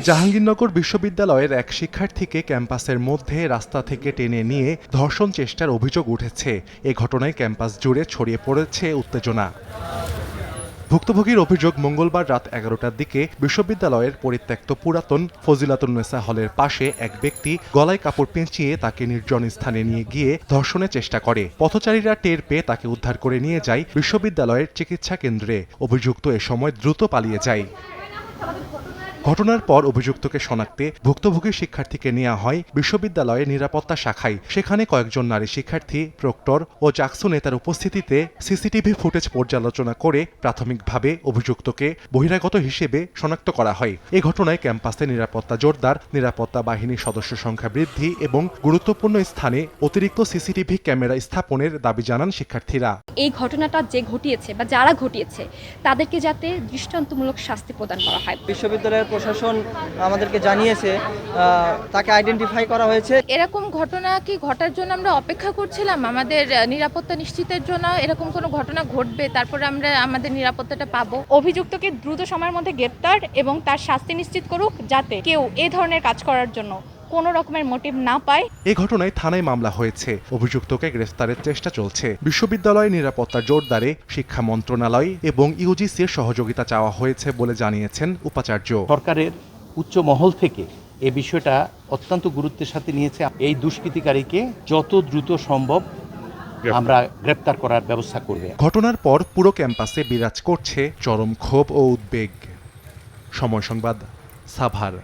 জাহাঙ্গীরনগর বিশ্ববিদ্যালয়ের এক শিক্ষার্থীকে ক্যাম্পাসের মধ্যে রাস্তা থেকে টেনে নিয়ে ধর্ষণ চেষ্টার অভিযোগ উঠেছে। এ ঘটনায় ক্যাম্পাস জুড়ে ছড়িয়ে পড়েছে উত্তেজনা। ভুক্তভোগীর অভিযোগ, মঙ্গলবার রাত 11টার দিকে বিশ্ববিদ্যালয়ের পরিত্যক্ত পুরাতন ফজিলাতুন্নেসা হলের পাশে এক ব্যক্তি গলায় কাপড় পেঁচিয়ে তাকে নির্জন স্থানে নিয়ে গিয়ে ধর্ষণের চেষ্টা করে। পথচারীরা টের পেয়ে তাকে উদ্ধার করে নিয়ে যায় বিশ্ববিদ্যালয়ের চিকিৎসা কেন্দ্রে। অভিযুক্ত এ সময় দ্রুত পালিয়ে যায়। ঘটনার পর অভিযুক্তকে শনাক্তে ভুক্তভোগী শিক্ষার্থীকে নেওয়া হয় বিশ্ববিদ্যালয়ের নিরাপত্তা শাখায়। সেখানে কয়েকজন নারী শিক্ষার্থী, প্রক্টর ও জাকসু নেতার উপস্থিতিতে সিসিটিভি ফুটেজ পর্যালোচনা করে প্রাথমিকভাবে অভিযুক্তকে বহিরাগত হিসেবে শনাক্ত করা হয়। এ ঘটনায় ক্যাম্পাসে নিরাপত্তা জোরদার, নিরাপত্তা বাহিনীর সদস্য সংখ্যা বৃদ্ধি এবং গুরুত্বপূর্ণ স্থানে অতিরিক্ত সিসিটিভি ক্যামেরা স্থাপনের দাবি জানান শিক্ষার্থীরা। এই ঘটনাটা যে ঘটিয়েছে বা যারা ঘটিয়েছে তাদেরকে যাতে দৃষ্টান্তমূলক শাস্তি প্রদান করা হয়। বিশ্ববিদ্যালয়ের প্রশাসন আমাদেরকে জানিয়েছে তাকে আইডেন্টিফাই করা হয়েছে। এরকম ঘটনা কি ঘটার জন্য আমরা অপেক্ষা করছিলাম? আমাদের নিরাপত্তা নিশ্চিতের জন্য এরকম কোনো ঘটনা ঘটবে, তারপরে আমরা আমাদের নিরাপত্তাটা পাবো। অভিযুক্তকে দ্রুত সময়ের মধ্যে গ্রেপ্তার এবং তার শাস্তি নিশ্চিত করুক, যাতে কেউ এই ধরনের কাজ করার জন্য কোনো রকমের মোটিভ না পায়। এ ঘটনায় থানায় মামলা হয়েছে। অভিযুক্তকে গ্রেফতারের চেষ্টা চলছে। বিশ্ববিদ্যালয় নিরাপত্তা জোরদারে শিক্ষা মন্ত্রণালয় এবং ইউজিসির সহযোগিতা চাওয়া হয়েছে বলে জানিয়েছেন উপাচার্য। সরকারের উচ্চ মহল থেকে এই বিষয়টা অত্যন্ত গুরুত্বের সাথে নিয়েছে। এই দুষ্কৃতিকারীকে যত দ্রুত সম্ভব আমরা গ্রেপ্তার করার ব্যবস্থা করবে। ঘটনার পর পুরো ক্যাম্পাসে বিরাজ করছে চরম ক্ষোভ ও উদ্বেগ। সময় সংবাদ, সাভার।